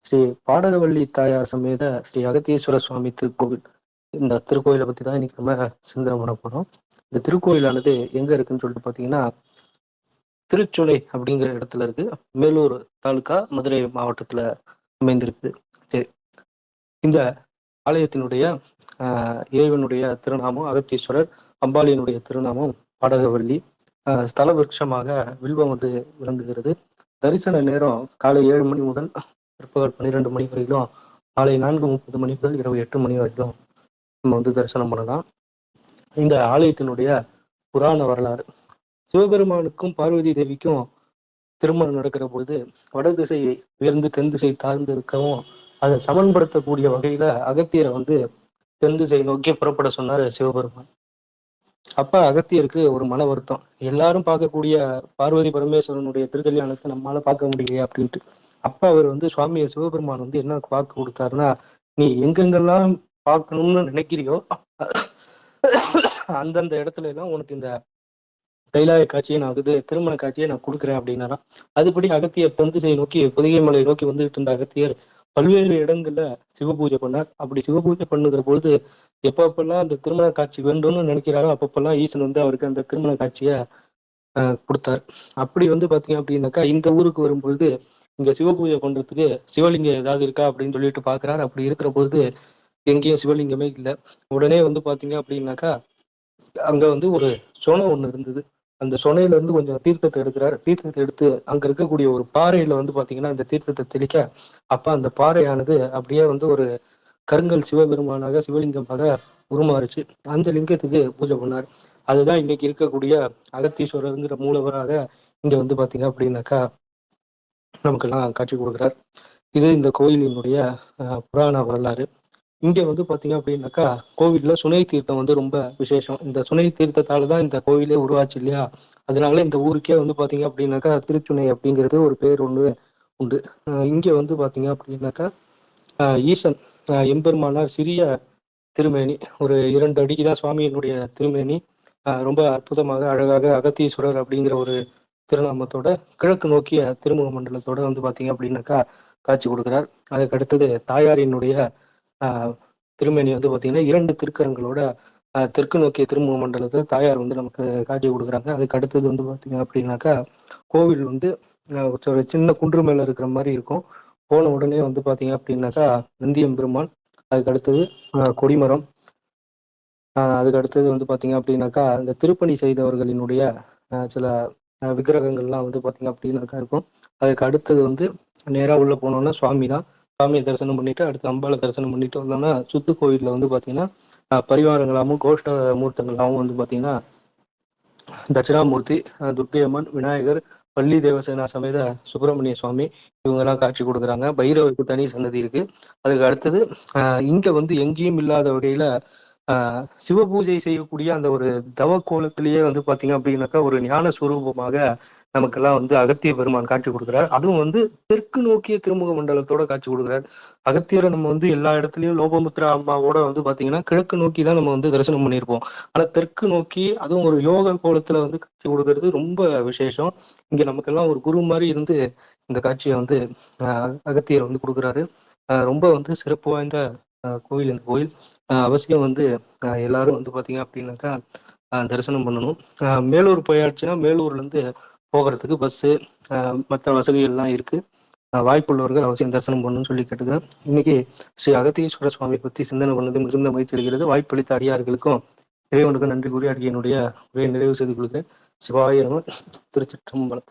ஸ்ரீ பாடகவள்ளி தாயார் சமேத ஸ்ரீ அகத்தீஸ்வர சுவாமி திருக்கோவில். இந்த திருக்கோயிலை பத்தி தான் இன்னைக்கு நம்ம சிந்தனை பண்ண போறோம். இந்த திருக்கோயிலானது எங்க இருக்குன்னு சொல்லிட்டு பாத்தீங்கன்னா, திருச்சுனை அப்படிங்கிற இடத்துல இருக்கு. மேலூர் தாலுகா, மதுரை மாவட்டத்துல அமைந்திருக்கு. சரி, இந்த ஆலயத்தினுடைய இறைவனுடைய திருநாமம் அகத்தீஸ்வரர், அம்பாளியினுடைய திருநாமம் பாடகவள்ளி. ஸ்தல விருட்சமாக வில்வம் வந்து விளங்குகிறது. தரிசன நேரம் காலை 7 மணி முதல் பிற்பகல் 12 மணி வரைக்கும், மாலை 4:30 மணி முதல் இரவு 8 மணி வரைக்கும் நம்ம வந்து தரிசனம் பண்ணலாம். இந்த ஆலயத்தினுடைய புராண வரலாறு: சிவபெருமானுக்கும் பார்வதி தேவிக்கும் திருமணம் நடக்கிற பொழுது வடதிசை உயர்ந்து தென் திசை தாழ்ந்து இருக்கவும், அதை சமன்படுத்தக்கூடிய வகையில அகத்தியரை வந்து தென் திசை நோக்கி புறப்பட சொன்னார் சிவபெருமான். அப்ப அகத்தியருக்கு ஒரு மன வருத்தம். எல்லாரும் பார்க்கக்கூடிய பார்வதி பரமேஸ்வரனுடைய திருக்கல்யாணத்தை நம்மளால பார்க்க முடியலையே அப்படின்ட்டு. அப்ப அவர் வந்து சுவாமியை சிவபெருமான் வந்து என்ன வாக்கு கொடுத்தாருன்னா, நீ எங்கெங்கெல்லாம் பார்க்கணும்னு நினைக்கிறியோ அந்தந்த இடத்துல எல்லாம் உனக்கு இந்த கைலாய காட்சியை நான் வந்து திருமண காட்சியை நான் கொடுக்குறேன் அப்படின்னாராம். அதுபடி அகத்தியர் தென் திசையை நோக்கி பொதிகை மலை நோக்கி வந்துட்டு இருந்த அகத்தியர் பல்வேறு இடங்கள்ல சிவபூஜை பண்ணார். அப்படி சிவபூஜை பண்ணுகிற பொழுது எப்பப்பெல்லாம் அந்த திருமண காட்சி வேண்டும்னு நினைக்கிறாரோ அப்பப்பெல்லாம் ஈசன் வந்து அவருக்கு அந்த திருமண காட்சியை கொடுத்தார். அப்படி வந்து பாத்தீங்க அப்படின்னாக்கா, இந்த ஊருக்கு வரும்பொழுது இங்க சிவபூஜை பண்றதுக்கு சிவலிங்கம் ஏதாவது இருக்கா அப்படின்னு சொல்லிட்டு பாக்குறாரு. அப்படி இருக்கிற பொழுது எங்கேயும் சிவலிங்கமே இல்லை. உடனே வந்து பாத்தீங்க அப்படின்னாக்கா, அங்க வந்து ஒரு சொனை ஒண்ணு இருந்தது. அந்த சொனையில இருந்து கொஞ்சம் தீர்த்தத்தை எடுக்கிறார். தீர்த்தத்தை எடுத்து அங்க இருக்கக்கூடிய ஒரு பாறையில வந்து பாத்தீங்கன்னா அந்த தீர்த்தத்தை தெளிக்க, அப்ப அந்த பாறையானது அப்படியே வந்து ஒரு கருங்கல் சிவபெருமானாக சிவலிங்கமாக உருமாறுச்சு. அந்த லிங்கத்துக்கு பூஜை பண்ணார். அதுதான் இன்னைக்கு இருக்கக்கூடிய அகத்தீஸ்வரருங்கிற மூலவராக இங்க வந்து பாத்தீங்க அப்படின்னாக்கா நமக்கெல்லாம் காட்சி கொடுக்குறார். இது இந்த கோயிலினுடைய புராண வரலாறு. இங்க வந்து பாத்தீங்க அப்படின்னாக்கா, கோவில்ல சுனை தீர்த்தம் வந்து ரொம்ப விசேஷம். இந்த சுனை தீர்த்தத்தால தான் இந்த கோவிலே உருவாச்சு இல்லையா? அதனால இந்த ஊருக்கே வந்து பாத்தீங்க அப்படின்னாக்கா திருச்சுனை அப்படிங்கிறது ஒரு பேர் ஒண்ணு உண்டு. இங்க வந்து பாத்தீங்க அப்படின்னாக்கா ஈசன் எம்பெருமானார் சிறிய திருமேனி, ஒரு 2 அடிக்கு தான் சுவாமியினுடைய திருமேனி. ரொம்ப அற்புதமாக அழகாக அகத்தீஸ்வரர் அப்படிங்கிற ஒரு திருநாமத்தோட கிழக்கு நோக்கிய திருமுக மண்டலத்தோட வந்து பாத்தீங்க அப்படின்னாக்கா காட்சி கொடுக்கிறார். அதுக்கு அடுத்தது தாயாரினுடைய திருமேனி வந்து பாத்தீங்கன்னா 2 திருக்கரங்களோட தெற்கு நோக்கிய திருமுக மண்டலத்துல தாயார் வந்து நமக்கு காட்சி கொடுக்குறாங்க. அதுக்கு அடுத்தது வந்து பாத்தீங்க அப்படின்னாக்கா கோவில் வந்து ஒரு சின்ன குன்று மேல இருக்கிற மாதிரி இருக்கும். போன உடனே வந்து பாத்தீங்க அப்படின்னாக்கா நந்தியம்பெருமான், அதுக்கு அடுத்தது கொடிமரம், அதுக்கு அடுத்தது வந்து பாத்தீங்க அப்படின்னாக்கா இந்த திருப்பணி செய்தவர்களினுடைய சில விக்கிரகங்கள்லாம் வந்து பாத்தீங்க அப்படின்னாக்கா இருக்கும். அதுக்கு அடுத்தது வந்து நேரா உள்ள போனோம்னா சுவாமி தான். சுவாமியை தரிசனம் பண்ணிட்டு அடுத்து அம்பாளை தரிசனம் பண்ணிட்டு வந்தோம்னா சுத்து கோயில்ல வந்து பாத்தீங்கன்னா பரிவாரங்களாகவும் கோஷ்ட மூர்த்தங்களாகவும் வந்து பாத்தீங்கன்னா தட்சிணாமூர்த்தி, துர்க்கை அம்மன், விநாயகர், வள்ளி தேவசேனா சமேத சுப்பிரமணிய சுவாமி இவங்கெல்லாம் காட்சி கொடுக்குறாங்க. பைரவருக்கு தனி சன்னதி இருக்கு. அதுக்கு அடுத்தது இங்க வந்து எங்கேயும் இல்லாத வகையில சிவபூஜை செய்யக்கூடிய அந்த ஒரு தவ கோலத்திலேயே வந்து பாத்தீங்க அப்படின்னாக்கா ஒரு ஞான சுரூபமாக நமக்கெல்லாம் வந்து அகத்திய பெருமான் காட்சி கொடுக்குறார். அதுவும் வந்து தெற்கு நோக்கிய திருமுக மண்டலத்தோட காட்சி கொடுக்குறார். அகத்தியரை நம்ம வந்து எல்லா இடத்துலயும் லோபமுத்ரா அம்மாவோட வந்து பாத்தீங்கன்னா கிழக்கு நோக்கி தான் நம்ம வந்து தரிசனம் பண்ணியிருப்போம். ஆனா தெற்கு நோக்கி அதுவும் ஒரு யோக கோலத்துல வந்து காட்சி கொடுக்கறது ரொம்ப விசேஷம். இங்க நமக்கெல்லாம் ஒரு குரு மாதிரி இருந்து இந்த காட்சியை வந்து அகத்தியர் வந்து கொடுக்குறாரு. ரொம்ப வந்து சிறப்பு வாய்ந்த கோயில் இந்த கோயில். அவசியம் வந்து எல்லாரும் வந்து பாத்தீங்க அப்படின்னாக்கா தரிசனம் பண்ணணும். மேலூர் போயாச்சுன்னா மேலூர்ல இருந்து போகிறதுக்கு பஸ்ஸு மற்ற வசதிகள்லாம் இருக்கு. வாய்ப்புள்ளவர்கள் அவசியம் தரிசனம் பண்ணணும்னு சொல்லி கேட்டுக்கிறேன். இன்னைக்கு ஸ்ரீ அகத்தீஸ்வர சுவாமி பத்தி சிந்தனை பண்ணது மிகுந்த மகிழ்ச்சி அளிக்கிறது. வாய்ப்பளித்த அடியார்களுக்கும் இறைவனுக்கும் நன்றி கூறி அடியனுடைய உரையை நிறைவு செய்து கொள்கிறேன். சிவாய நம. திருச்சிற்றம்பலம்.